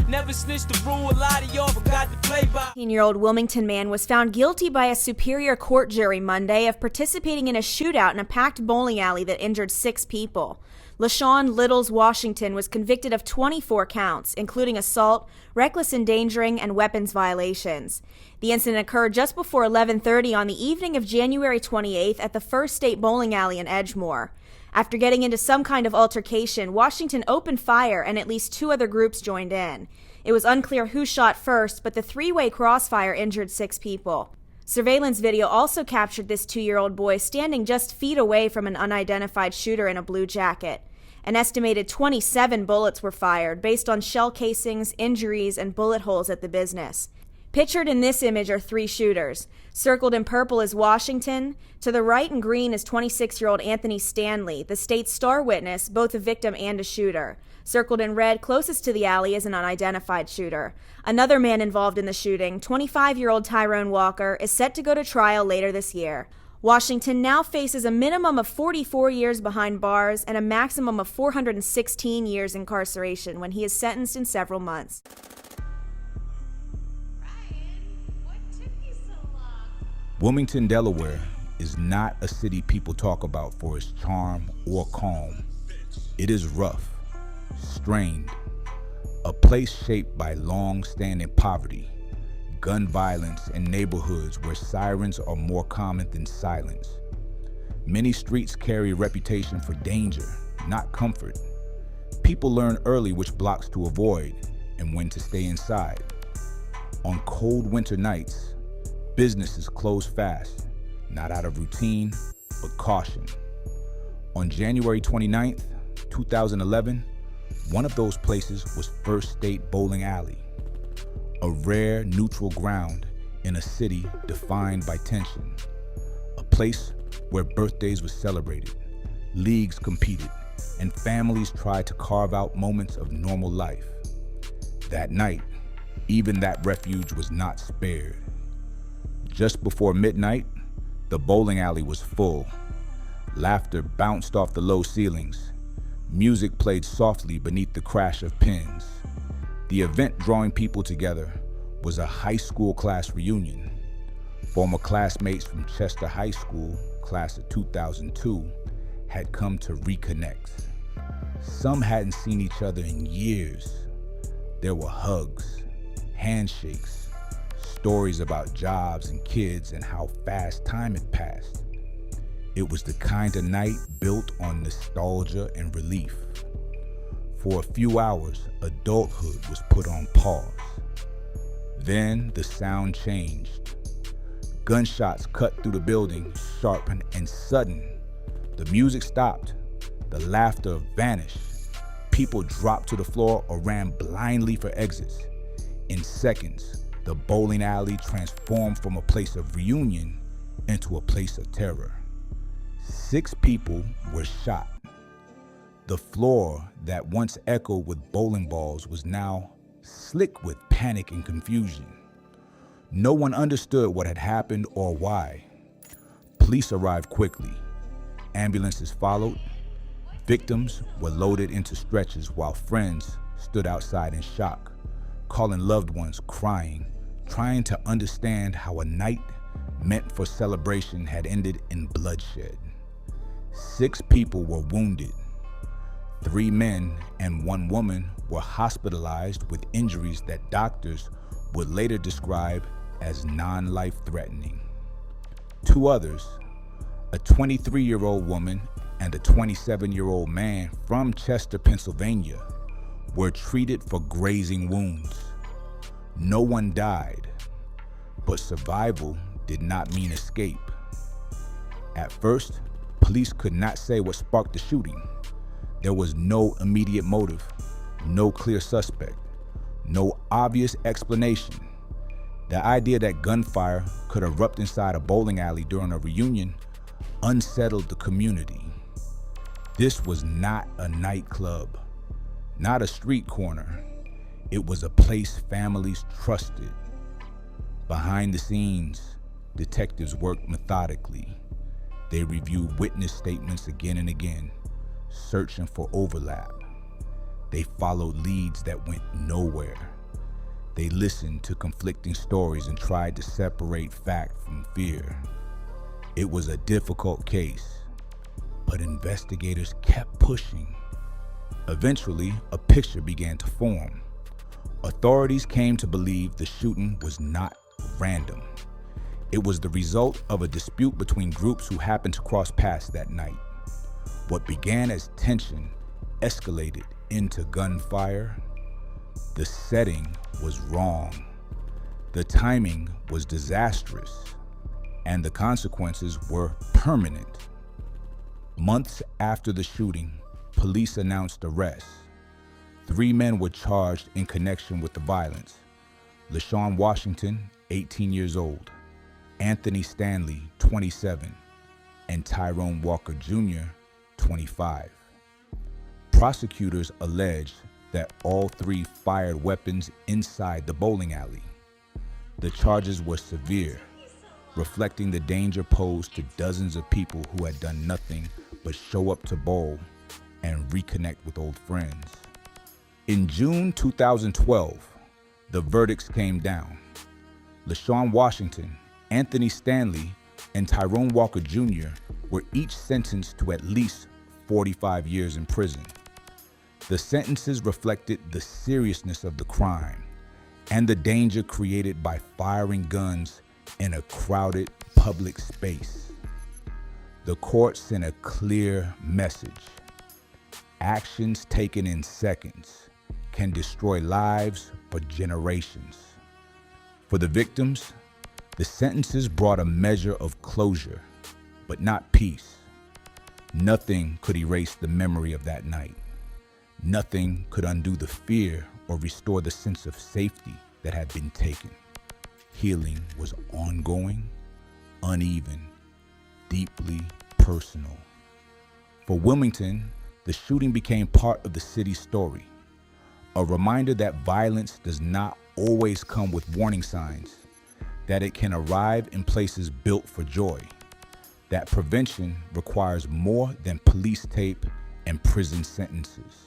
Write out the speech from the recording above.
Never snitched the rule, a lot of y'all forgot to play by. 18-year-old Wilmington man was found guilty by a Superior Court jury Monday of participating in a shootout in a packed bowling alley that injured 6 people. LaShawn Littles Washington was convicted of 24 counts, including assault, reckless endangering, and weapons violations. The incident occurred just before 11:30 on the evening of January 28th at the First State Bowling Alley in Edgemoor. After getting into some kind of altercation, Washington opened fire and at least 2 other groups joined in. It was unclear who shot first, but the 3-way crossfire injured 6 people. Surveillance video also captured this 2-year-old boy standing just feet away from an unidentified shooter in a blue jacket. An estimated 27 bullets were fired based on shell casings, injuries, and bullet holes at the business. Pictured in this image are 3 shooters. Circled in purple is Washington. To the right in green is 26-year-old Anthony Stanley, the state's star witness, both a victim and a shooter. Circled in red closest to the alley is an unidentified shooter. Another man involved in the shooting, 25-year-old Tyrone Walker, is set to go to trial later this year. Washington now faces a minimum of 44 years behind bars and a maximum of 416 years incarceration when he is sentenced in several months. Wilmington, Delaware is not a city people talk about for its charm or calm. It is rough, strained, a place shaped by long-standing poverty, gun violence, and neighborhoods where sirens are more common than silence. Many streets carry a reputation for danger, not comfort. People learn early which blocks to avoid and when to stay inside. On cold winter nights, businesses close fast, not out of routine, but caution. On January 29th, 2011, one of those places was First State Bowling Alley, a rare neutral ground in a city defined by tension, a place where birthdays were celebrated, leagues competed, and families tried to carve out moments of normal life. That night, even that refuge was not spared. Just before midnight, the bowling alley was full. Laughter bounced off the low ceilings. Music played softly beneath the crash of pins. The event drawing people together was a high school class reunion. Former classmates from Chester High School, class of 2002, had come to reconnect. Some hadn't seen each other in years. There were hugs, handshakes, stories about jobs and kids and how fast time had passed. It was the kind of night built on nostalgia and relief. For a few hours, adulthood was put on pause. Then the sound changed. Gunshots cut through the building, sharp and sudden. The music stopped. The laughter vanished. People dropped to the floor or ran blindly for exits. In seconds, the bowling alley transformed from a place of reunion into a place of terror. 6 people were shot. The floor that once echoed with bowling balls was now slick with panic and confusion. No one understood what had happened or why. Police arrived quickly. Ambulances followed. Victims were loaded into stretchers while friends stood outside in shock, calling loved ones, crying, trying to understand how a night meant for celebration had ended in bloodshed. 6 people were wounded. 3 men and 1 woman were hospitalized with injuries that doctors would later describe as non-life-threatening. 2 others, a 23-year-old woman and a 27-year-old man from Chester, Pennsylvania, were treated for grazing wounds. No one died, but survival did not mean escape. At first, police could not say what sparked the shooting. There was no immediate motive, no clear suspect, no obvious explanation. The idea that gunfire could erupt inside a bowling alley during a reunion unsettled the community. This was not a nightclub, not a street corner. It was a place families trusted. Behind the scenes, detectives worked methodically. They reviewed witness statements again and again, searching for overlap. They followed leads that went nowhere. They listened to conflicting stories and tried to separate fact from fear. It was a difficult case, but investigators kept pushing. Eventually, a picture began to form. Authorities came to believe the shooting was not random. It was the result of a dispute between groups who happened to cross paths that night. What began as tension escalated into gunfire. The setting was wrong. The timing was disastrous, and the consequences were permanent. Months after the shooting, police announced arrests. 3 men were charged in connection with the violence. LaShawn Washington, 18 years old, Anthony Stanley, 27, and Tyrone Walker Jr., 25. Prosecutors alleged that all 3 fired weapons inside the bowling alley. The charges were severe, reflecting the danger posed to dozens of people who had done nothing but show up to bowl and reconnect with old friends. In June 2012, the verdicts came down. LaShawn Washington, Anthony Stanley, and Tyrone Walker Jr. were each sentenced to at least 45 years in prison. The sentences reflected the seriousness of the crime and the danger created by firing guns in a crowded public space. The court sent a clear message. Actions taken in seconds can destroy lives for generations. For the victims, the sentences brought a measure of closure, but not peace. Nothing could erase the memory of that night. Nothing could undo the fear or restore the sense of safety that had been taken. Healing was ongoing, uneven, deeply personal. For Wilmington, the shooting became part of the city's story, a reminder that violence does not always come with warning signs, that it can arrive in places built for joy, that prevention requires more than police tape and prison sentences.